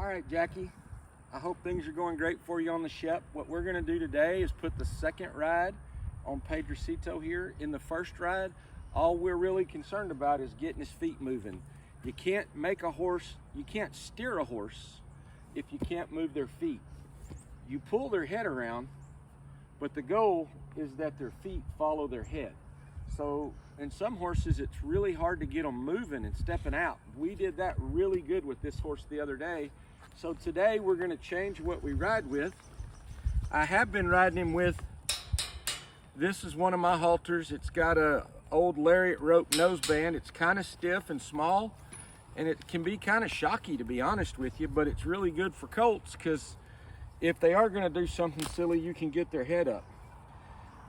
All right, Jackie, I hope things are going great for you on the Shep. What we're gonna do today is put the second ride on PREDROCITO here. In the first ride, all we're really concerned about is getting his feet moving. You can't steer a horse if you can't move their feet. You pull their head around, but the goal is that their feet follow their head. So in some horses, it's really hard to get them moving and stepping out. We did that really good with this horse the other day. So today we're gonna change what we ride with. I have been riding him with, this is one of my halters. It's got a old lariat rope noseband. It's kind of stiff and small, and it can be kind of shocky, to be honest with you, but it's really good for colts because if they are gonna do something silly, you can get their head up.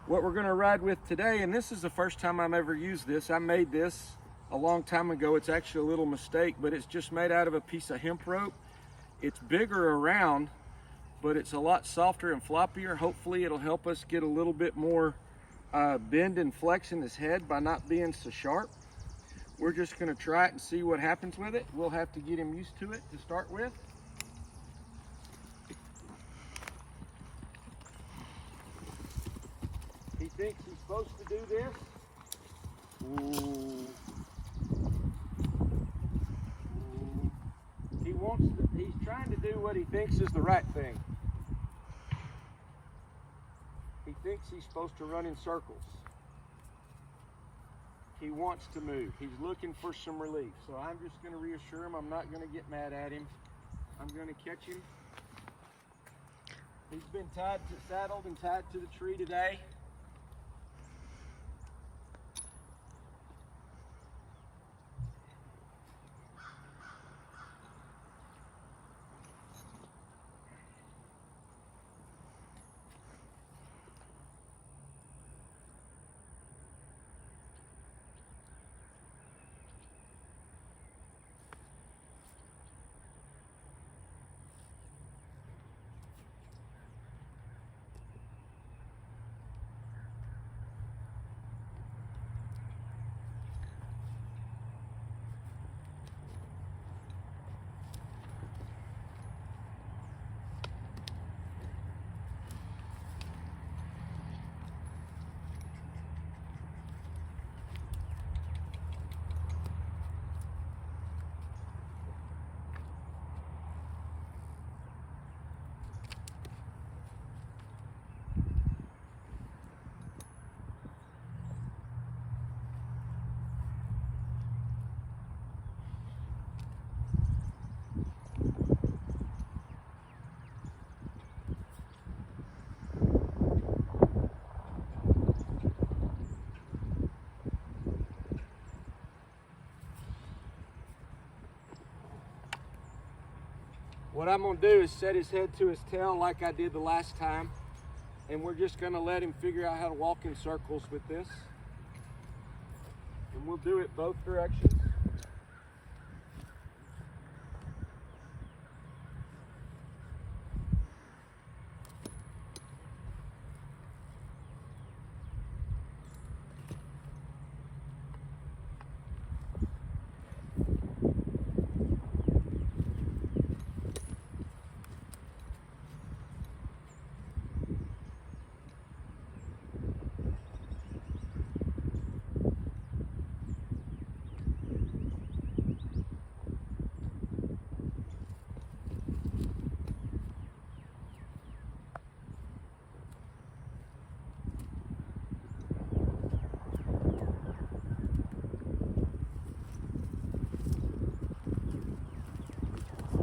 What we're gonna ride with today, and this is the first time I've ever used this. I made this a long time ago. It's actually a little mistake, but it's just made out of a piece of hemp rope. It's bigger around, but it's a lot softer and floppier. Hopefully it'll help us get a little bit more bend and flex in his head by not being so sharp. We're just gonna try it and see what happens with it. We'll have to get him used to it to start with. He thinks he's supposed to do this. Ooh. He's trying to do what he thinks is the right thing. He thinks he's supposed to run in circles. He wants to move. He's looking for some relief. So I'm just going to reassure him. I'm not going to get mad at him. I'm going to catch him. He's been saddled and tied to the tree today. What I'm gonna do is set his head to his tail like I did the last time, and we're just gonna let him figure out how to walk in circles with this. And we'll do it both directions.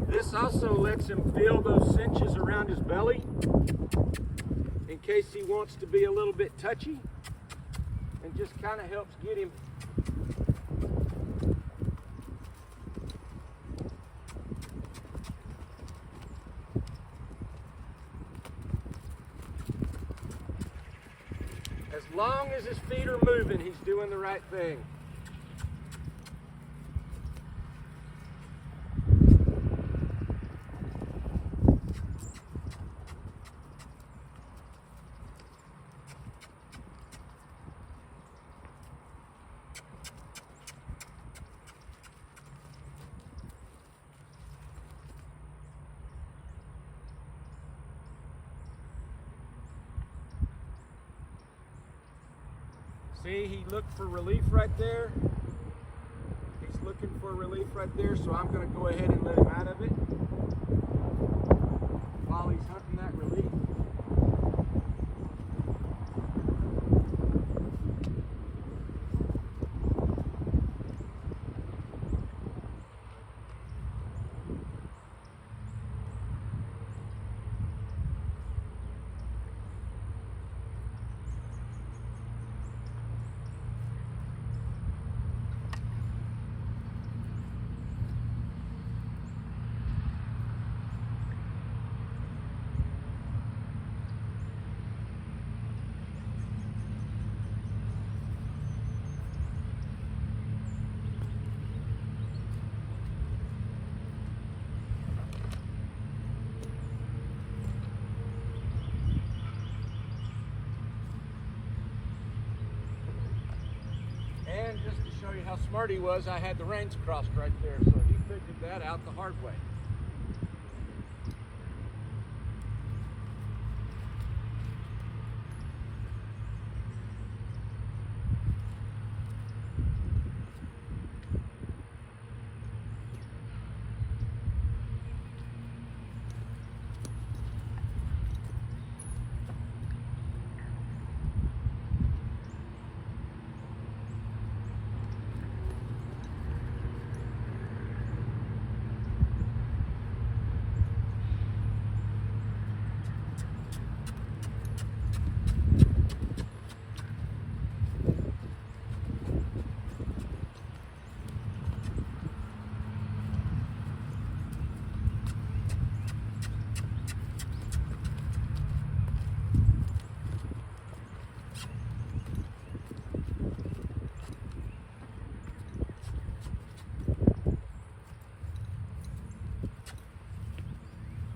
This also lets him feel those cinches around his belly in case he wants to be a little bit touchy, and just kind of helps get him as long as his feet are moving, he's doing the right thing. See, he looked for relief right there. He's looking for relief right there, so I'm going to go ahead and let him out of it while he's hunting that relief. And just to show you how smart he was, I had the reins crossed right there, so he figured that out the hard way.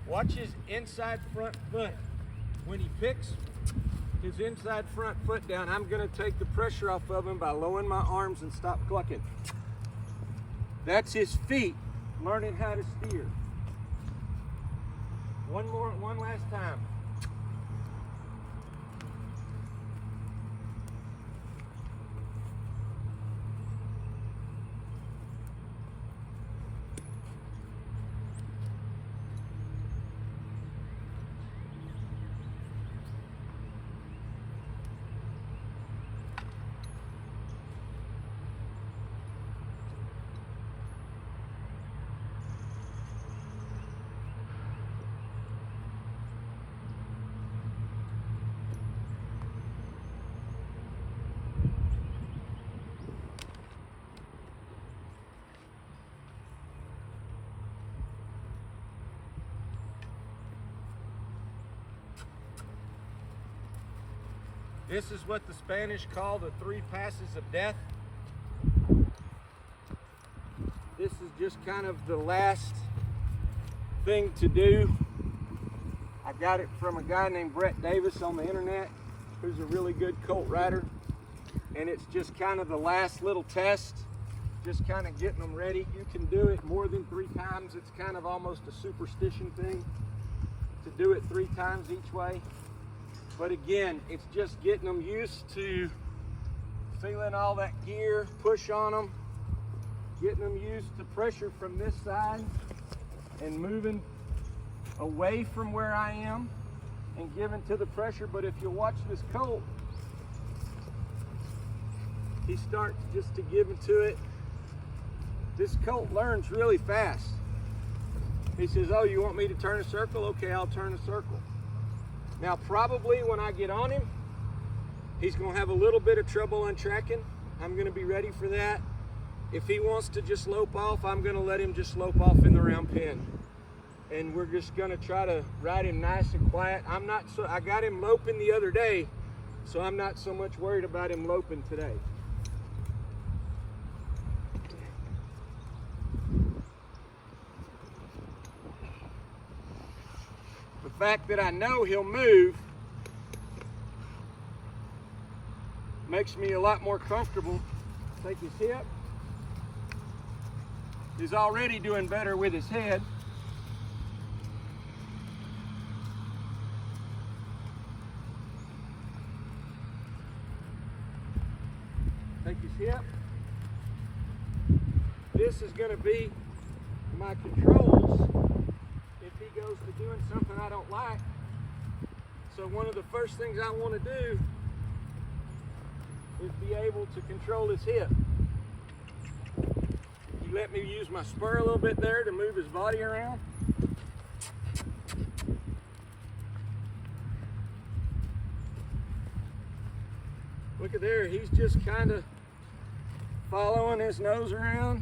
Watch his inside front foot. When he picks his inside front foot down, I'm going to take the pressure off of him by lowering my arms and stop clucking. That's his feet learning how to steer. One last time. This is what the Spanish call the 3 passes of death. This is just kind of the last thing to do. I got it from a guy named Brett Davis on the internet, who's a really good colt rider. And it's just kind of the last little test, just kind of getting them ready. You can do it more than 3 times. It's kind of almost a superstition thing to do it 3 times each way. But again, it's just getting them used to feeling all that gear, push on them, getting them used to pressure from this side and moving away from where I am and giving to the pressure. But if you watch this colt, he starts just to give into it. This colt learns really fast. He says, oh, you want me to turn a circle? Okay, I'll turn a circle. Now, probably when I get on him, he's going to have a little bit of trouble untracking. I'm going to be ready for that. If he wants to just lope off, I'm going to let him just lope off in the round pen. And we're just going to try to ride him nice and quiet. I got him loping the other day, so I'm not so much worried about him loping today. The fact that I know he'll move makes me a lot more comfortable. Take his hip. He's already doing better with his head. Take his hip. This is going to be my controls if he goes to doing something I don't like. So one of the first things I want to do is be able to control his hip. He let me use my spur a little bit there to move his body around. Look at there, he's just kind of following his nose around,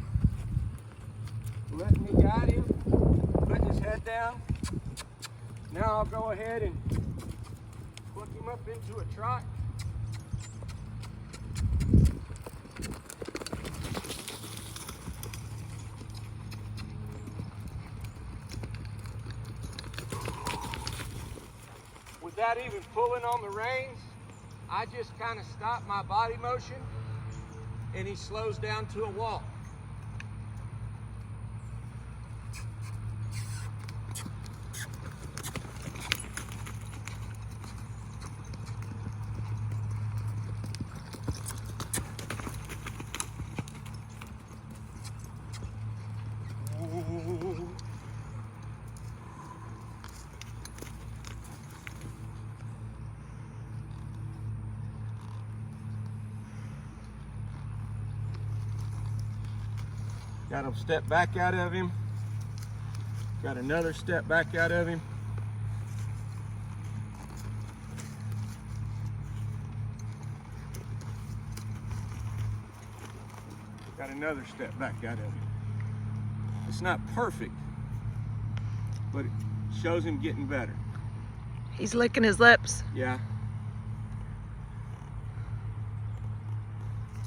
letting me guide him, putting his head down. Now I'll go ahead and hook him up into a trot. Without even pulling on the reins, I just kind of stop my body motion and he slows down to a walk. Got a step back out of him. Got another step back out of him. Got another step back out of him. It's not perfect, but it shows him getting better. He's licking his lips. Yeah.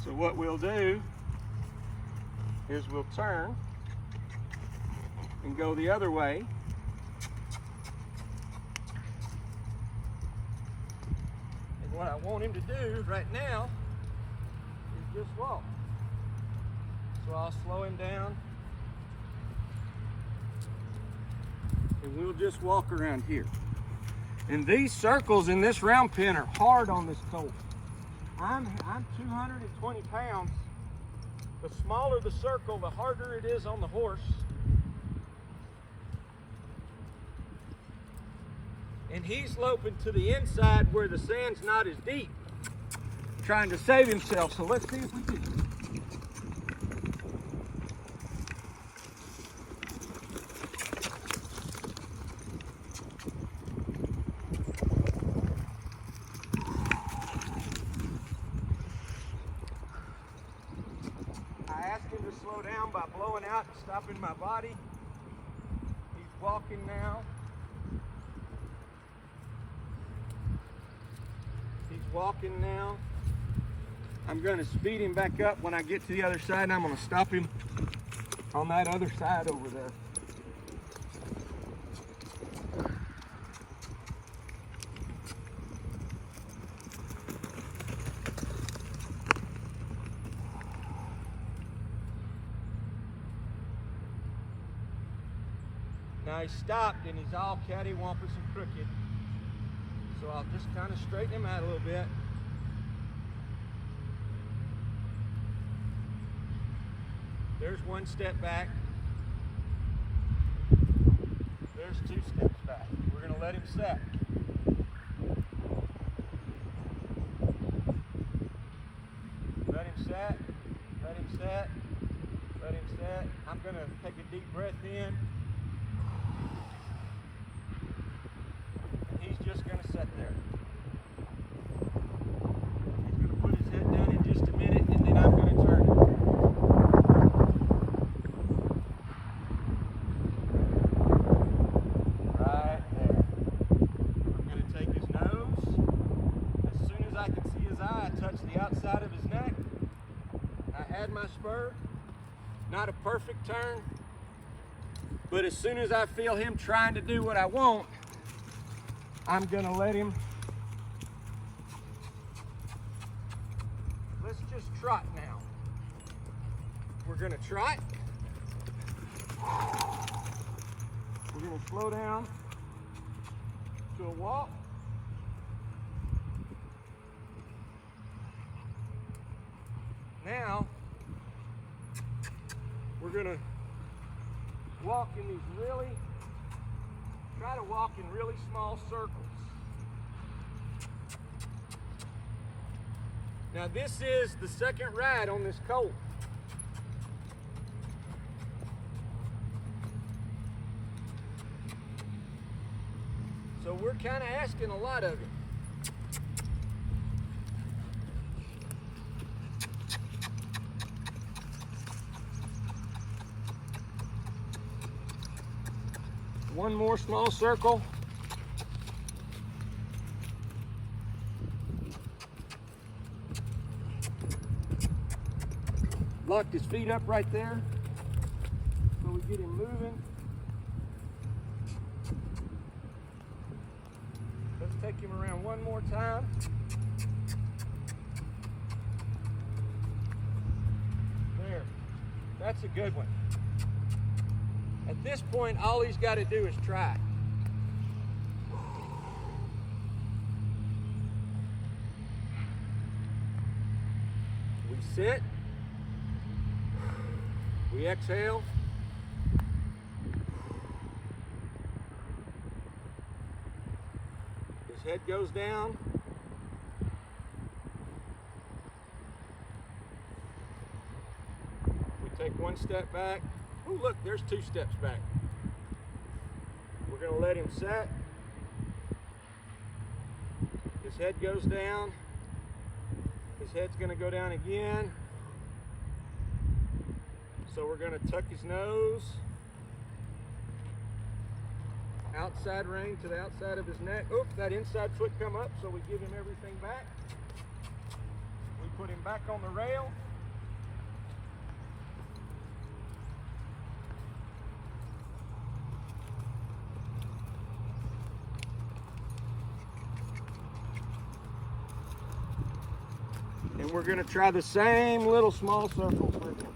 So what we'll do is we'll turn and go the other way. And what I want him to do right now is just walk. So I'll slow him down and we'll just walk around here. And these circles in this round pen are hard on this colt. I'm 220 pounds. The smaller the circle, the harder it is on the horse. And he's loping to the inside where the sand's not as deep, trying to save himself. So let's see if we can. Slow down by blowing out and stopping my body. He's walking now. He's walking now. I'm going to speed him back up when I get to the other side, and I'm going to stop him on that other side over there. Now he stopped and he's all cattywampus and crooked. So I'll just kind of straighten him out a little bit. There's one step back. There's two steps back. We're going to let him set. Let him set. Let him set. Let him set. I'm going to take a deep breath in. He's just going to sit there. He's going to put his head down in just a minute, and then I'm going to turn it. Right there. I'm going to take his nose. As soon as I can see his eye, I touch the outside of his neck. I add my spur. Not a perfect turn, but as soon as I feel him trying to do what I want, I'm gonna let him. Let's just trot now. We're gonna trot. We're gonna slow down to a walk. . Now, we're gonna walk in these try to walk in really small circles. Now this is the second ride on this colt. So we're kind of asking a lot of him. One more small circle. Locked his feet up right there so we get him moving. Let's take him around one more time. There, that's a good one. At this point, all he's got to do is try. We sit. We exhale. His head goes down. We take one step back. Oh, look, there's 2 steps back. We're going to let him set. His head goes down. His head's going to go down again. So we're going to tuck his nose. Outside rein to the outside of his neck. Oops, that inside foot come up, so we give him everything back. We put him back on the rail. And we're going to try the same little small circles with him.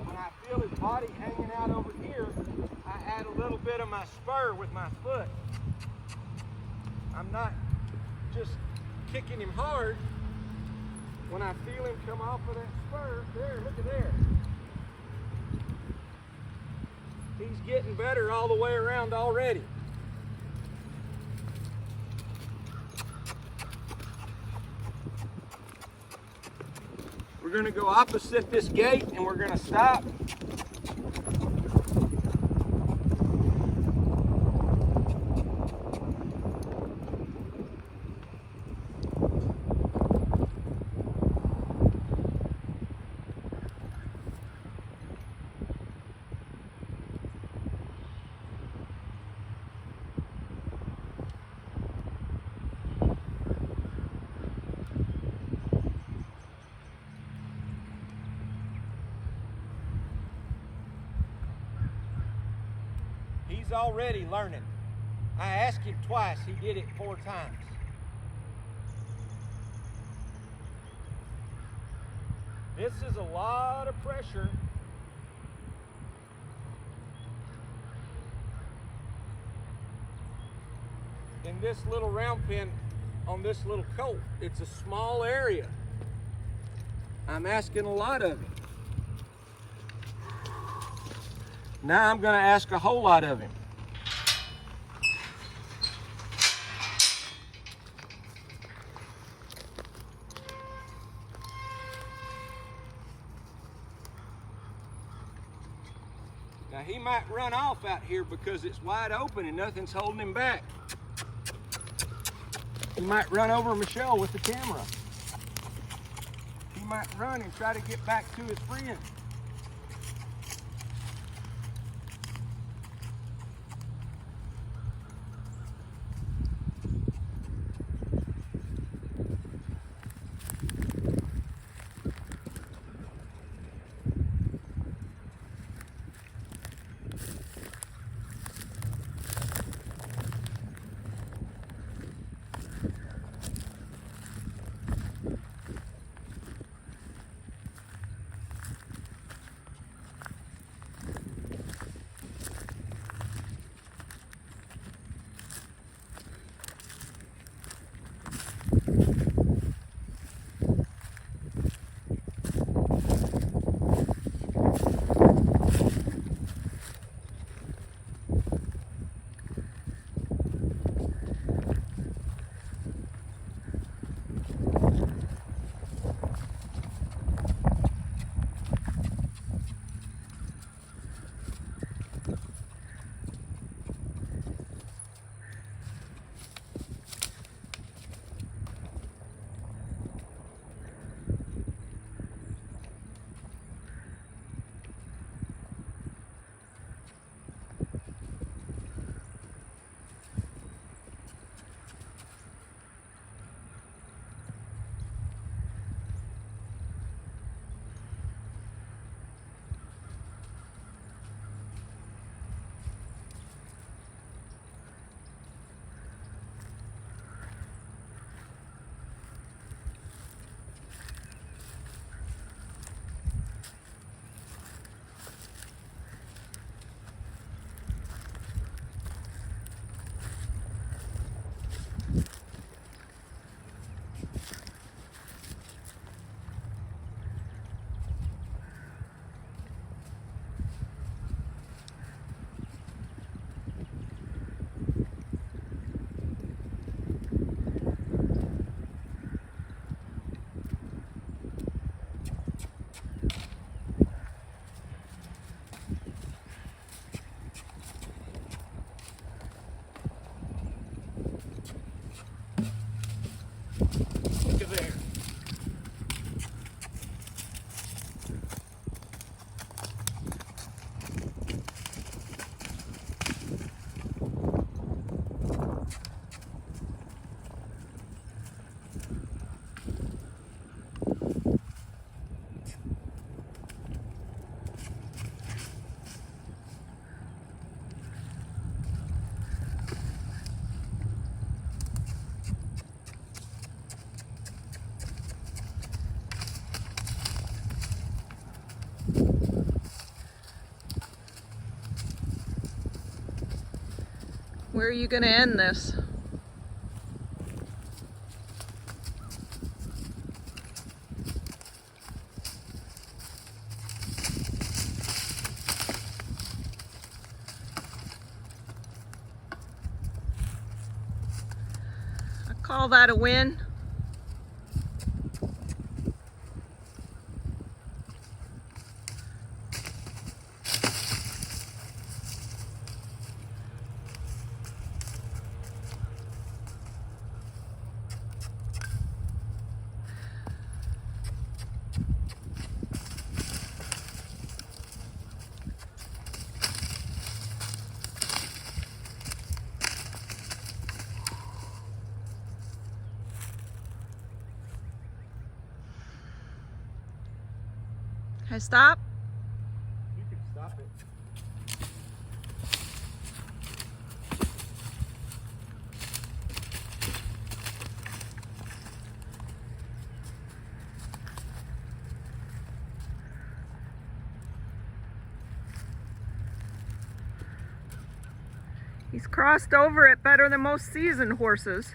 When I feel his body hanging out over here, I add a little bit of my spur with my foot. I'm not just kicking him hard. When I feel him come off of that spur, there, look at there. He's getting better all the way around already. We're going to go opposite this gate and we're going to stop. He's already learning. I asked him twice, he did it 4 times. This is a lot of pressure. In this little round pen on this little colt. It's a small area. I'm asking a lot of him. Now I'm going to ask a whole lot of him. Now he might run off out here because it's wide open and nothing's holding him back. He might run over Michelle with the camera. He might run and try to get back to his friend. Where are you going to end this? I call that a win. Can I stop? You can stop it. He's crossed over it better than most seasoned horses.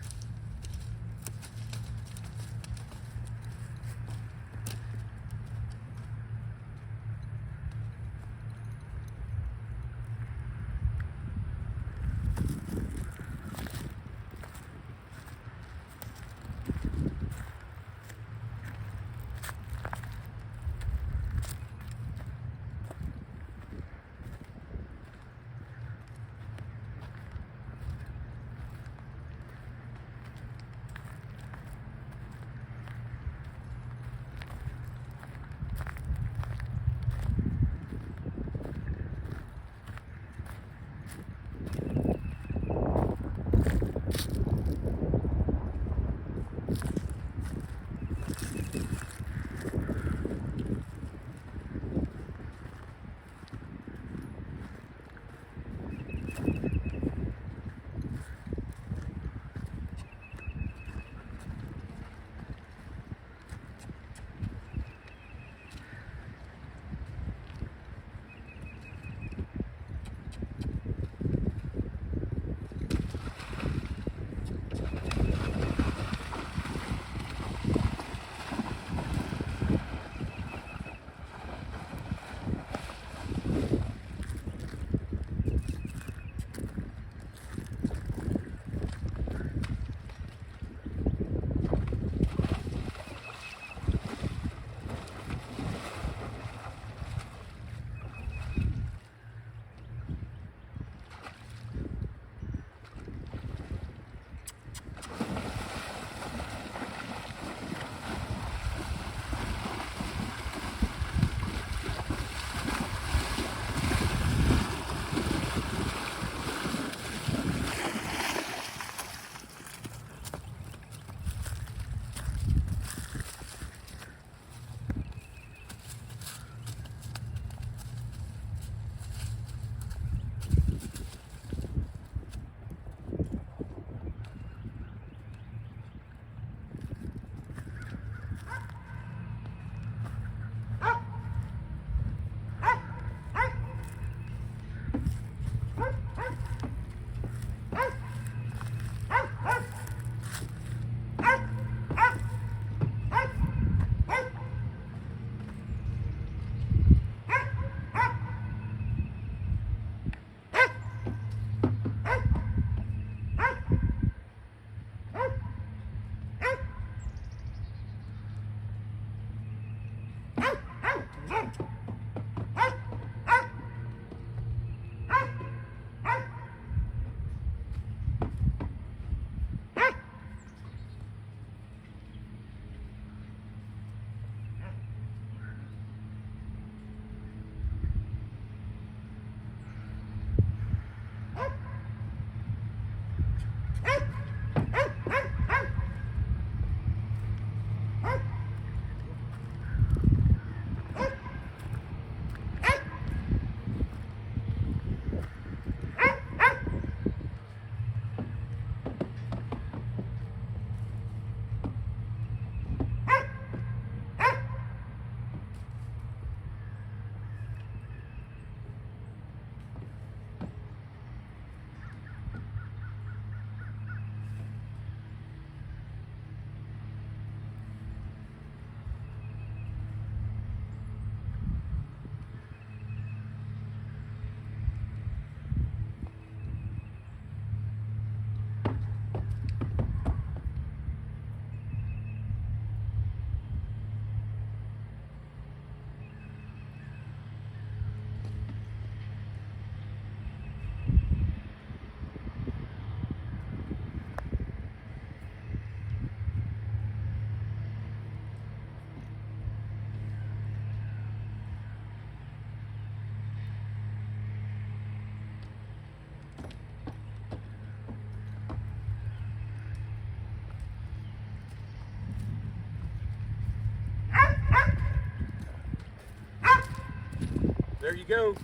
go.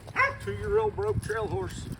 2-year-old broke trail horse.